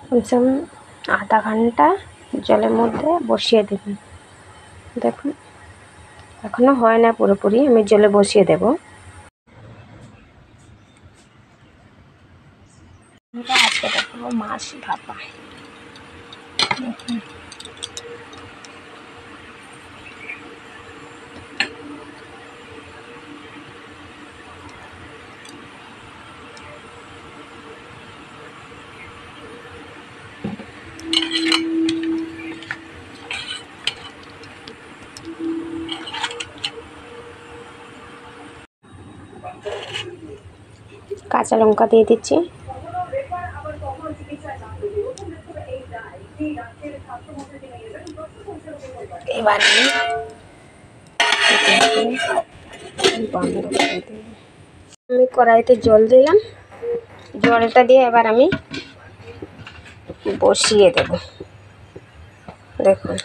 কমসে কম আধা ঘন্টা জলের মধ্যে বসিয়ে দেবেন। দেখুন এখনো হয় না পুরোপুরি, আমি জলে বসিয়ে দেব। আজকে দেখাবো মাছ ভাপা। দেখুন কাঁচা লঙ্কা দিয়ে দিচ্ছি। এবার আমি কড়াইতে জল দিলাম, জলটা দিয়ে এবার আমি বসিয়ে দেব। দেখুন